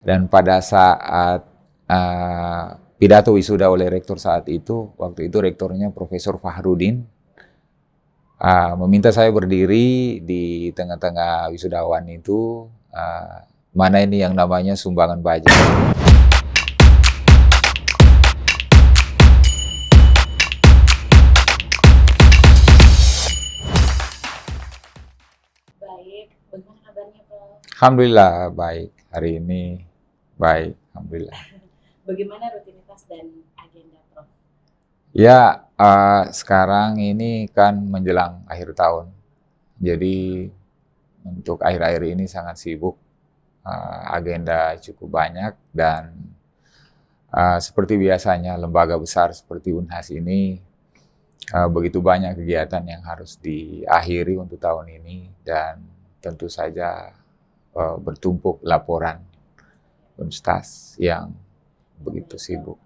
Dan pada saat pidato wisuda oleh rektor saat itu, waktu itu rektornya Profesor Fahrudin, meminta saya berdiri di tengah-tengah wisudawan itu, mana ini yang namanya sumbangan baja. Baik, bagaimana kabarnya, Prof? Alhamdulillah baik, hari ini baik, Alhamdulillah. Bagaimana rutinitas dan agenda, Prof? Ya, sekarang ini kan menjelang akhir tahun, jadi untuk akhir-akhir ini sangat sibuk, agenda cukup banyak dan seperti biasanya lembaga besar seperti Unhas ini begitu banyak kegiatan yang harus diakhiri untuk tahun ini dan tentu saja bertumpuk laporan Unstas yang begitu sibuk.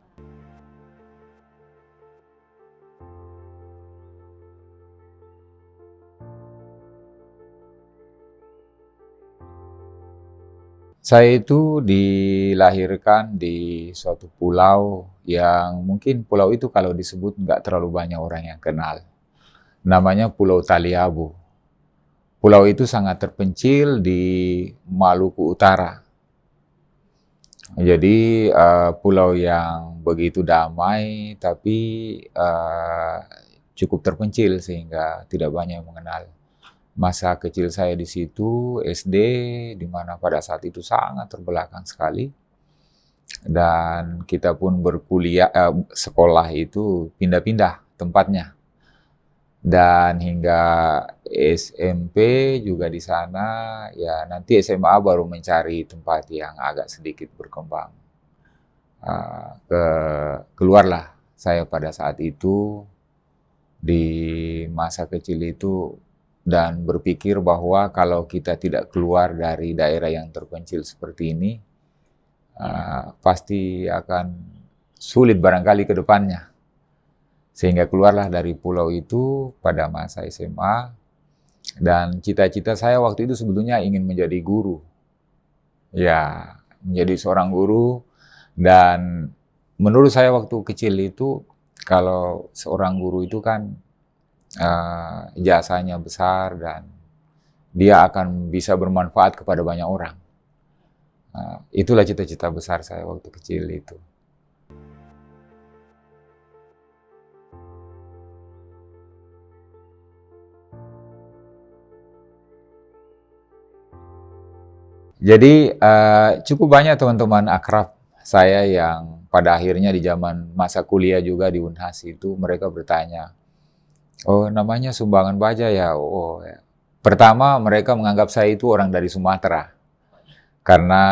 Saya itu dilahirkan di suatu pulau yang mungkin pulau itu kalau disebut nggak terlalu banyak orang yang kenal. Namanya Pulau Taliabu. Pulau itu sangat terpencil di Maluku Utara. Jadi pulau yang begitu damai tapi cukup terpencil sehingga tidak banyak yang mengenal. Masa kecil saya di situ, SD, di mana pada saat itu sangat terbelakang sekali. Dan kita pun berkuliah, sekolah itu pindah-pindah tempatnya. Dan hingga SMP juga di sana, ya nanti SMA baru mencari tempat yang agak sedikit berkembang. Keluarlah saya pada saat itu di masa kecil itu dan berpikir bahwa kalau kita tidak keluar dari daerah yang terpencil seperti ini, pasti akan sulit barangkali ke depannya. Sehingga keluarlah dari pulau itu pada masa SMA, dan cita-cita saya waktu itu sebetulnya ingin menjadi guru. Ya, menjadi seorang guru, dan menurut saya waktu kecil itu, kalau seorang guru itu kan jasanya besar dan dia akan bisa bermanfaat kepada banyak orang. Itulah cita-cita besar saya waktu kecil itu. Jadi cukup banyak teman-teman akrab saya yang pada akhirnya di zaman masa kuliah juga di Unhas itu mereka bertanya, oh namanya sumbangan baja ya? Oh ya. Pertama mereka menganggap saya itu orang dari Sumatera. Karena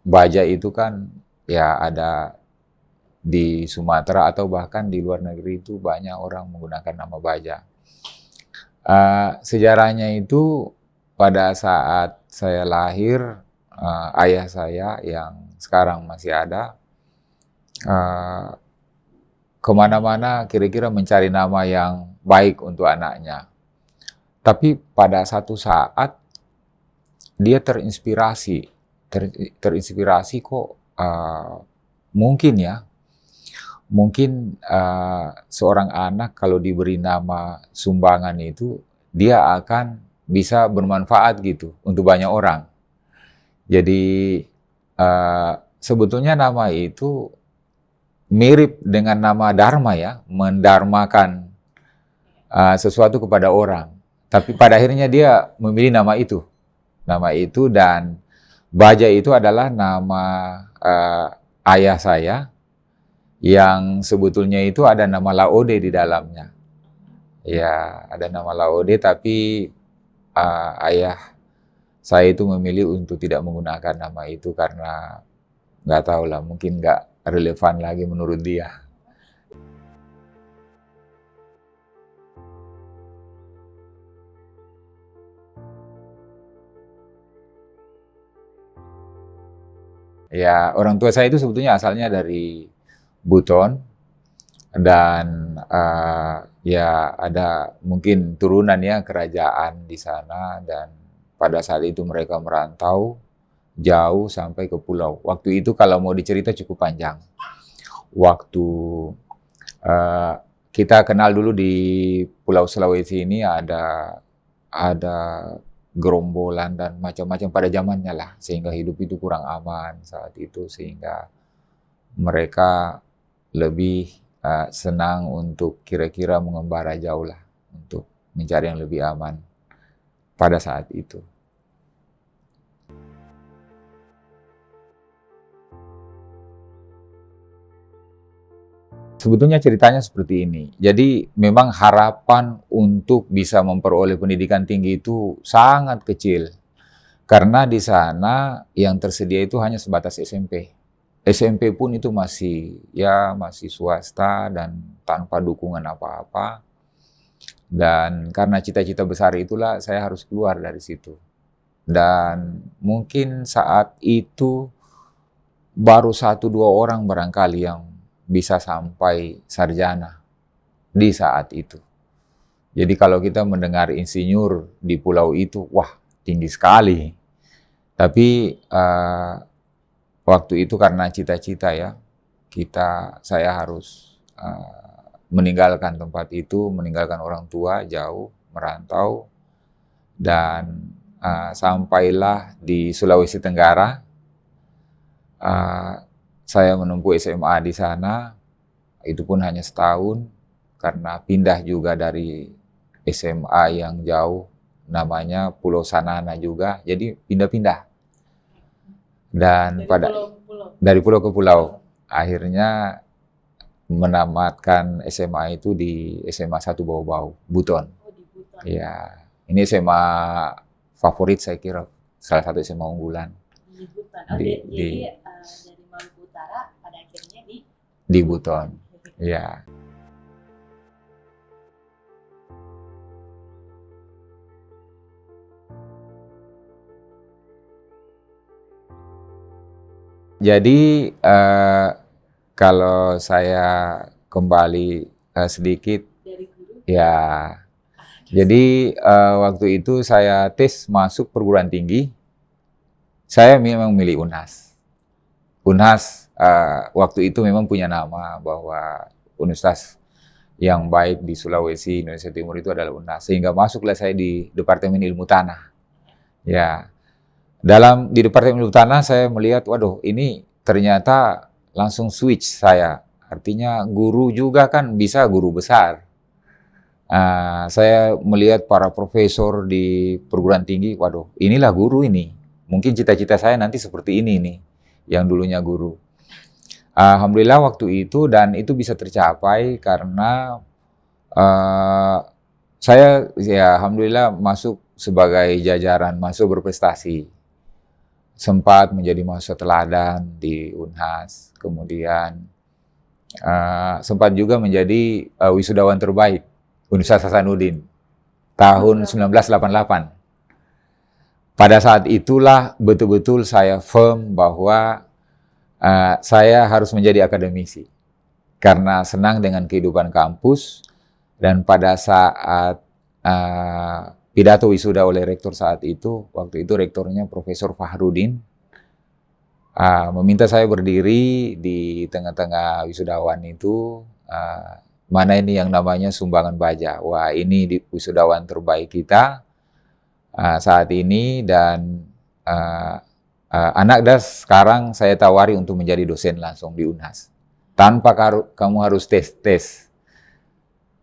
baja itu kan ya ada di Sumatera atau bahkan di luar negeri itu banyak orang menggunakan nama baja. Sejarahnya itu pada saat saya lahir, ayah saya yang sekarang masih ada, kemana-mana kira-kira mencari nama yang baik untuk anaknya. Tapi pada satu saat dia terinspirasi kok mungkin seorang anak kalau diberi nama sumbangan itu dia akan bisa bermanfaat gitu untuk banyak orang. Jadi sebetulnya nama itu mirip dengan nama Dharma ya, mendarmakan sesuatu kepada orang. Tapi pada akhirnya dia memilih nama itu dan baja itu adalah nama ayah saya yang sebetulnya itu ada nama Laode di dalamnya. Ya, ada nama Laode tapi ayah saya itu memilih untuk tidak menggunakan nama itu karena nggak tahu lah, mungkin nggak relevan lagi menurut dia. Ya, orang tua saya itu sebetulnya asalnya dari Buton dan ya ada mungkin turunan ya kerajaan di sana dan pada saat itu mereka merantau jauh sampai ke pulau. Waktu itu kalau mau dicerita cukup panjang. Waktu eh, kita kenal dulu di Pulau Sulawesi ini ada gerombolan dan macam-macam pada zamannya lah, sehingga hidup itu kurang aman saat itu, sehingga mereka lebih senang untuk kira-kira mengembara jauh lah untuk mencari yang lebih aman pada saat itu. Sebetulnya ceritanya seperti ini. Jadi memang harapan untuk bisa memperoleh pendidikan tinggi itu sangat kecil. Karena di sana yang tersedia itu hanya sebatas SMP. SMP pun itu masih swasta dan tanpa dukungan apa-apa. Dan karena cita-cita besar itulah saya harus keluar dari situ. Dan mungkin saat itu baru 1-2 orang barangkali yang bisa sampai sarjana di saat itu. Jadi kalau kita mendengar insinyur di pulau itu, wah tinggi sekali. Tapi waktu itu karena cita-cita ya, saya harus meninggalkan tempat itu, meninggalkan orang tua, jauh, merantau, dan sampailah di Sulawesi Tenggara. Saya menempuh SMA di sana, itu pun hanya setahun, karena pindah juga dari SMA yang jauh, namanya Pulau Sanana juga, jadi pindah-pindah. Dan dari pulau ke pulau, akhirnya menamatkan SMA itu di SMA 1 Bau-Bau, Buton. Oh, di Buton. Ya, ini SMA favorit saya kira, salah satu SMA unggulan. Di Buton. Oh, jadi dari Maluku Utara pada akhirnya di Buton. Ya. Jadi kalau saya kembali sedikit, dari guru. ya. Jadi waktu itu saya tes masuk perguruan tinggi, saya memang milih UNHAS. UNHAS waktu itu memang punya nama bahwa universitas yang baik di Sulawesi, Indonesia Timur itu adalah UNHAS. Sehingga masuklah saya di Departemen Ilmu Tanah. Ya. Di Departemen Ilmu Tanah saya melihat, waduh ini ternyata langsung switch saya. Artinya guru juga kan bisa guru besar. Saya melihat para profesor di perguruan tinggi, waduh inilah guru ini. Mungkin cita-cita saya nanti seperti ini nih, yang dulunya guru. Alhamdulillah waktu itu, dan itu bisa tercapai karena saya ya alhamdulillah masuk sebagai jajaran mahasiswa berprestasi. Sempat menjadi mahasiswa teladan di UNHAS, kemudian sempat juga menjadi wisudawan terbaik Universitas Hasanuddin tahun 1988. Pada saat itulah betul-betul saya firm bahwa saya harus menjadi akademisi karena senang dengan kehidupan kampus, dan pada saat pidato wisuda oleh rektor saat itu, waktu itu rektornya Profesor Fahrudin, meminta saya berdiri di tengah-tengah wisudawan itu, mana ini yang namanya sumbangan baja. Wah ini wisudawan terbaik kita saat ini, dan anak das sekarang saya tawari untuk menjadi dosen langsung di UNHAS. Tanpa kamu harus tes.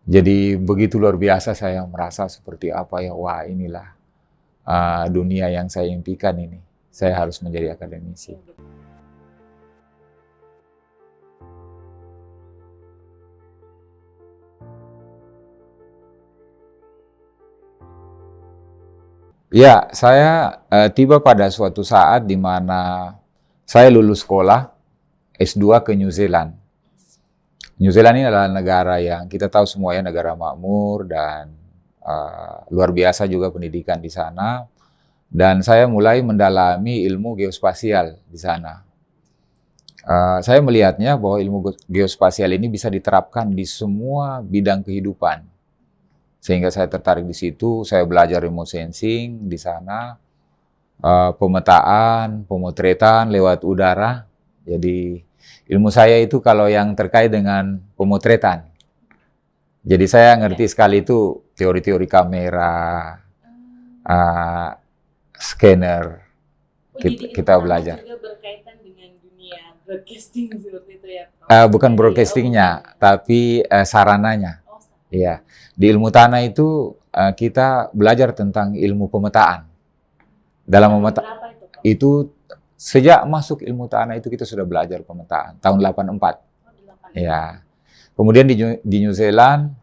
Jadi begitu luar biasa, saya merasa seperti apa ya, wah inilah dunia yang saya impikan ini. Saya harus menjadi akademisi. Ya, saya tiba pada suatu saat di mana saya lulus sekolah S2 ke New Zealand. New Zealand ini adalah negara yang kita tahu semua ya, negara makmur dan luar biasa juga pendidikan di sana. Dan saya mulai mendalami ilmu geospasial di sana. Saya melihatnya bahwa ilmu geospasial ini bisa diterapkan di semua bidang kehidupan. Sehingga saya tertarik di situ, saya belajar remote sensing di sana. pemetaan, pemotretan lewat udara. Jadi ilmu saya itu kalau yang terkait dengan pemotretan. Jadi saya ngerti sekali itu teori-teori kamera, uh, scanner, Oh, jadi kita ilmu belajar. juga berkaitan dengan dunia broadcasting seperti itu ya, Prof? Bukan Jadi, broadcastingnya, tapi sarananya. oh, sama. Iya, di ilmu tanah itu kita belajar tentang ilmu pemetaan. Dalam Tahun memetaan berapa itu, Prof? itu sejak masuk ilmu tanah itu kita sudah belajar pemetaan tahun 84. Oh, 8. Ya. Kemudian di New Zealand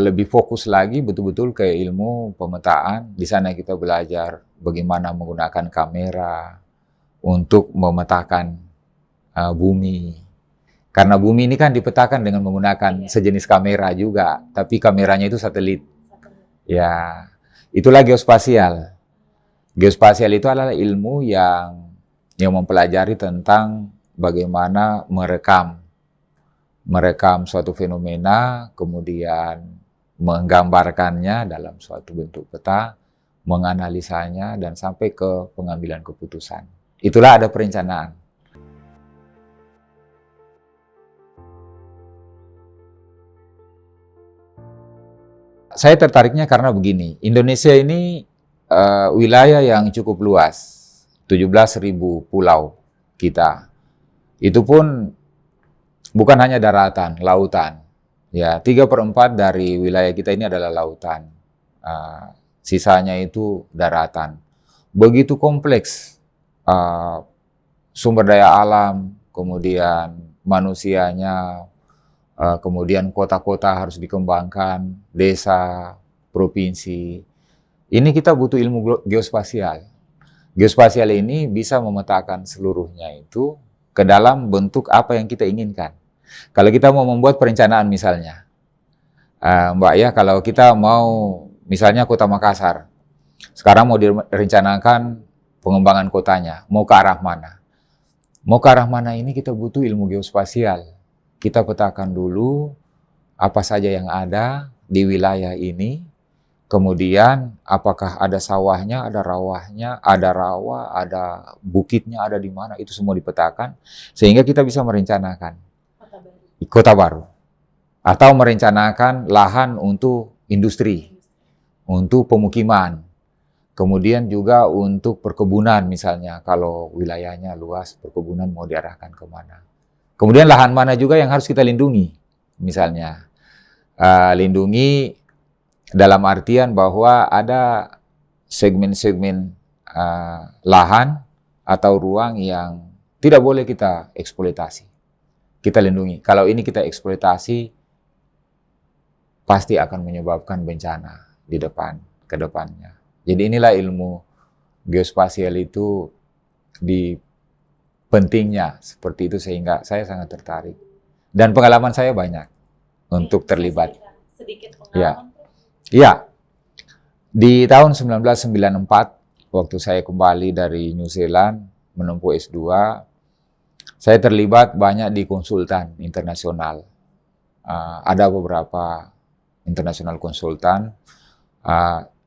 lebih fokus lagi betul-betul ke ilmu pemetaan. Di sana kita belajar bagaimana menggunakan kamera untuk memetakan bumi. Karena bumi ini kan dipetakan dengan menggunakan sejenis kamera juga, tapi kameranya itu satelit. Ya, itulah geospasial. Geospasial itu adalah ilmu yang mempelajari tentang bagaimana merekam suatu fenomena, kemudian menggambarkannya dalam suatu bentuk peta, menganalisanya, dan sampai ke pengambilan keputusan. Itulah ada perencanaan. Saya tertariknya karena begini, Indonesia ini wilayah yang cukup luas, 17.000 pulau kita. Itu pun bukan hanya daratan, lautan. Ya, 3/4 dari wilayah kita ini adalah lautan. Sisanya itu daratan. Begitu kompleks sumber daya alam, kemudian manusianya, kemudian kota-kota harus dikembangkan, desa, provinsi. Ini kita butuh ilmu geospasial. Geospasial ini bisa memetakan seluruhnya itu ke dalam bentuk apa yang kita inginkan. Kalau kita mau membuat perencanaan misalnya, Mbak ya, kalau kita mau misalnya Kota Makassar, sekarang mau direncanakan pengembangan kotanya, mau ke arah mana? Mau ke arah mana ini kita butuh ilmu geospasial. Kita petakan dulu apa saja yang ada di wilayah ini, kemudian apakah ada sawahnya, ada rawahnya, ada rawa, ada bukitnya, ada di mana, itu semua dipetakan, sehingga kita bisa merencanakan kota baru. Atau merencanakan lahan untuk industri, untuk pemukiman, kemudian juga untuk perkebunan misalnya, kalau wilayahnya luas, perkebunan mau diarahkan kemana. Kemudian lahan mana juga yang harus kita lindungi, misalnya. Lindungi dalam artian bahwa ada segmen-segmen lahan atau ruang yang tidak boleh kita eksploitasi. Kita lindungi. Kalau ini kita eksploitasi, pasti akan menyebabkan bencana di ke depannya. Jadi inilah ilmu geospasial itu pentingnya seperti itu, sehingga saya sangat tertarik. Dan pengalaman saya banyak untuk terlibat. Sedikit pengalaman. Ya. Di tahun 1994, waktu saya kembali dari New Zealand menempuh S2, saya terlibat banyak di konsultan internasional. Ada beberapa internasional konsultan.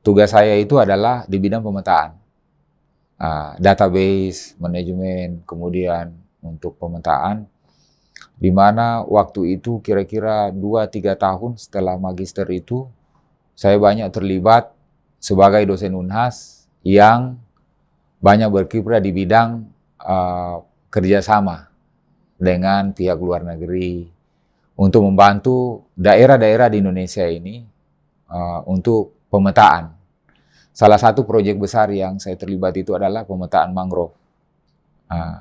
Tugas saya itu adalah di bidang pemetaan. Database, manajemen, kemudian untuk pemetaan, di mana waktu itu kira-kira 2-3 tahun setelah magister itu, saya banyak terlibat sebagai dosen Unhas yang banyak berkiprah di bidang kerjasama dengan pihak luar negeri untuk membantu daerah-daerah di Indonesia ini untuk pemetaan. Salah satu proyek besar yang saya terlibat itu adalah pemetaan mangrove,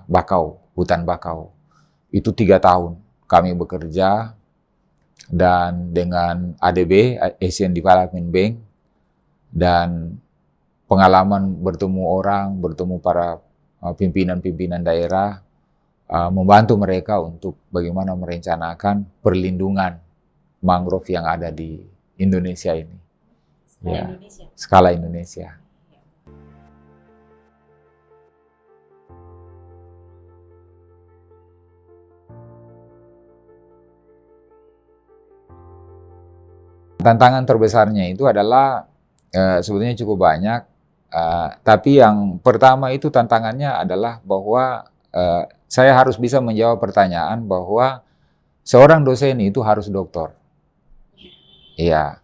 bakau, hutan bakau. Itu 3 tahun kami bekerja, dan dengan ADB, Asian Development Bank, dan pengalaman bertemu orang, bertemu para pimpinan-pimpinan daerah, membantu mereka untuk bagaimana merencanakan perlindungan mangrove yang ada di Indonesia ini. Skala Indonesia. Tantangan terbesarnya itu adalah sebetulnya cukup banyak. Tapi yang pertama itu tantangannya adalah bahwa saya harus bisa menjawab pertanyaan bahwa seorang dosen itu harus doktor. Iya.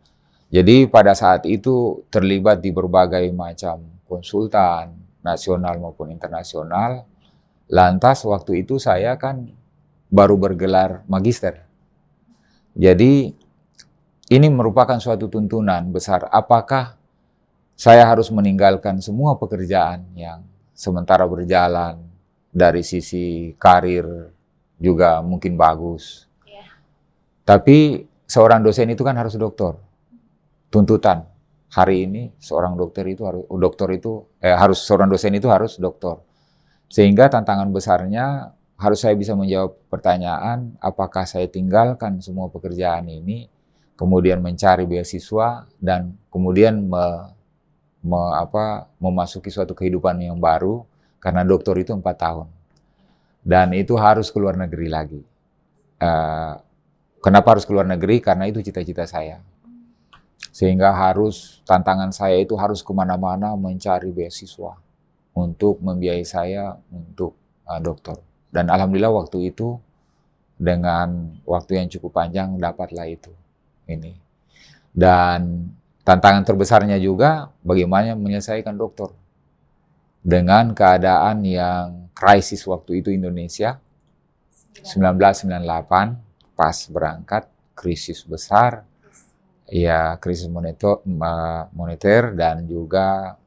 Jadi pada saat itu terlibat di berbagai macam konsultan, nasional maupun internasional. Lantas waktu itu saya kan baru bergelar magister. Jadi ini merupakan suatu tuntunan besar. Apakah saya harus meninggalkan semua pekerjaan yang sementara berjalan dari sisi karir juga mungkin bagus. Tapi seorang dosen itu kan harus doktor. Tuntutan hari ini seorang seorang dosen itu harus doktor. Sehingga tantangan besarnya harus saya bisa menjawab pertanyaan apakah saya tinggalkan semua pekerjaan ini, kemudian mencari beasiswa dan kemudian memasuki suatu kehidupan yang baru karena doktor itu 4 tahun dan itu harus keluar negeri lagi. Kenapa harus keluar negeri? Karena itu cita-cita saya. Sehingga tantangan saya itu harus kemana-mana mencari beasiswa untuk membiayai saya untuk doktor. Dan alhamdulillah waktu itu dengan waktu yang cukup panjang dapatlah itu. Ini. Dan tantangan terbesarnya juga bagaimana menyelesaikan doktor. Dengan keadaan yang krisis waktu itu Indonesia, 1998 pas berangkat, krisis besar, ya krisis moneter dan juga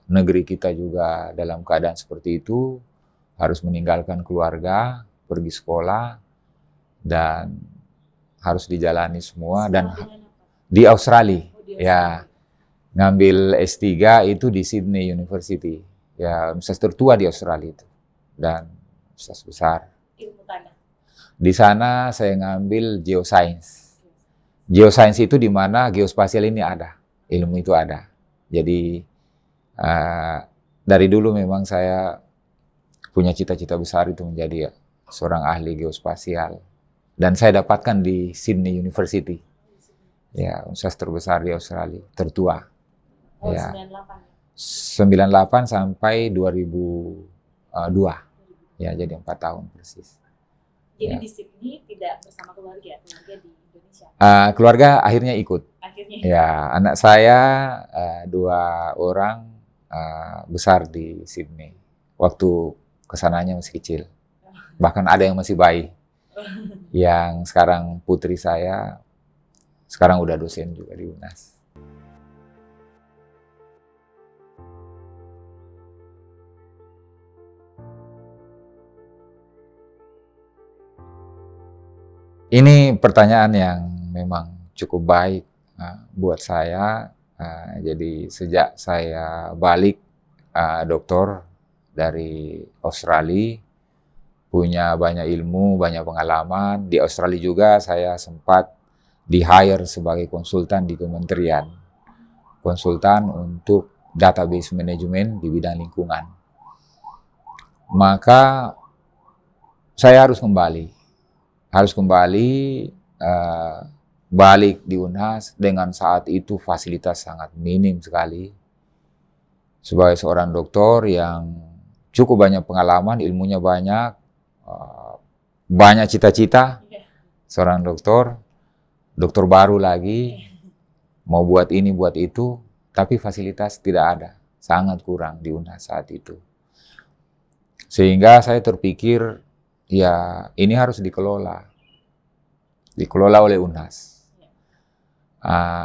negeri kita juga dalam keadaan seperti itu, harus meninggalkan keluarga, pergi sekolah, dan harus dijalani semua. Dan di Australia, ya ngambil S3 itu di Sydney University, ya universitas tertua di Australia itu, dan universitas besar. Di sana saya ngambil geoscience. Geoscience itu di mana geospasial ini ada, ilmu itu ada. Jadi dari dulu memang saya punya cita-cita besar itu menjadi seorang ahli geospasial. Dan saya dapatkan di Sydney University, ya universitas terbesar di Australia, tertua. Oh, ya. 98. 98 sampai 2002. Ya, jadi 4 tahun persis. Jadi Ya. di Sydney tidak bersama keluarga di Indonesia. Keluarga akhirnya ikut. Akhirnya. Ya, anak saya 2 orang besar di Sydney. Waktu kesananya masih kecil. Bahkan ada yang masih bayi. Yang sekarang putri saya sekarang udah dosen juga di UNAS. Ini pertanyaan yang memang cukup baik buat saya. Jadi sejak saya balik doktor dari Australia, punya banyak ilmu, banyak pengalaman. Di Australia juga saya sempat di-hire sebagai konsultan di kementerian. Konsultan untuk database management di bidang lingkungan. Maka saya harus kembali. Balik di UNAS dengan saat itu fasilitas sangat minim sekali. Sebagai seorang doktor yang cukup banyak pengalaman, ilmunya banyak, banyak cita-cita, seorang dokter baru lagi, mau buat ini, buat itu, tapi fasilitas tidak ada, sangat kurang di UNAS saat itu. Sehingga saya terpikir, ya ini harus dikelola oleh UNAS.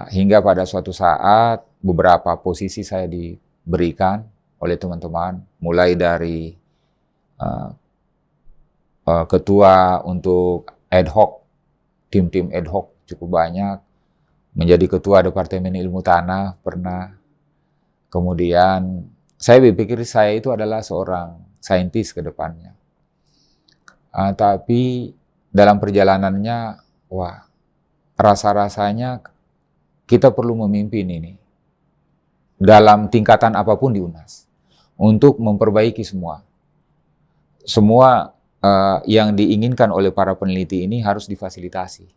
Hingga pada suatu saat beberapa posisi saya diberikan oleh teman-teman, mulai dari ketua untuk ad hoc, tim-tim ad hoc cukup banyak, menjadi ketua Departemen Ilmu Tanah pernah. Kemudian saya berpikir saya itu adalah seorang saintis ke depannya. Tapi dalam perjalanannya, rasa-rasanya kita perlu memimpin ini dalam tingkatan apapun di UNAS untuk memperbaiki semua. Semua yang diinginkan oleh para peneliti ini harus difasilitasi.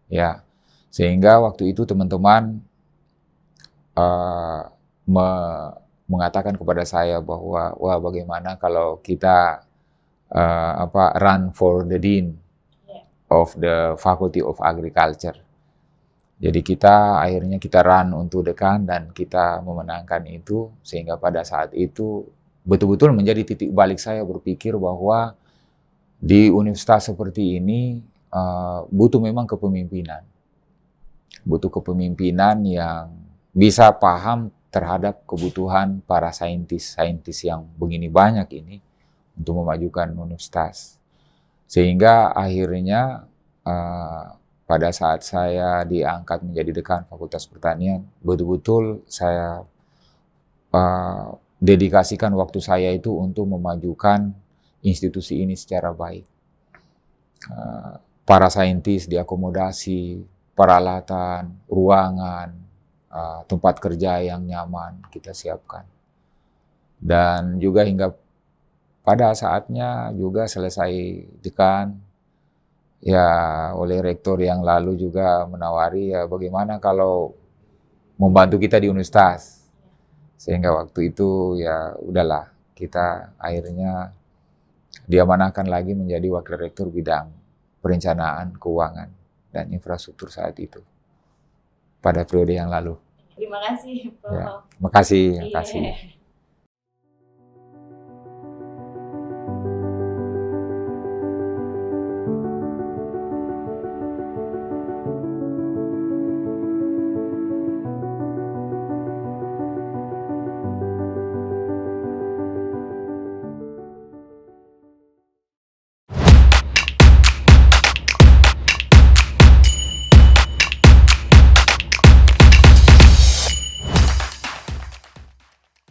Ya, sehingga waktu itu teman-teman mengatakan kepada saya bahwa wah bagaimana kalau kita run for the dean of the Faculty of Agriculture. Jadi akhirnya kita run untuk dekan dan kita memenangkan itu, sehingga pada saat itu betul-betul menjadi titik balik saya berpikir bahwa di universitas seperti ini butuh memang kepemimpinan. Butuh kepemimpinan yang bisa paham terhadap kebutuhan para saintis yang begini banyak ini untuk memajukan universitas. Sehingga akhirnya pada saat saya diangkat menjadi dekan Fakultas Pertanian, betul-betul saya dedikasikan waktu saya itu untuk memajukan institusi ini secara baik. Para saintis diakomodasi, peralatan, ruangan, tempat kerja yang nyaman kita siapkan. Dan juga hingga pada saatnya juga selesai dekan, ya oleh rektor yang lalu juga menawari ya bagaimana kalau membantu kita di universitas. Sehingga waktu itu ya udahlah, kita akhirnya diamanahkan lagi menjadi wakil rektor bidang perencanaan, keuangan, dan infrastruktur saat itu pada periode yang lalu. Terima kasih, Prof. Ya, makasih. Iya.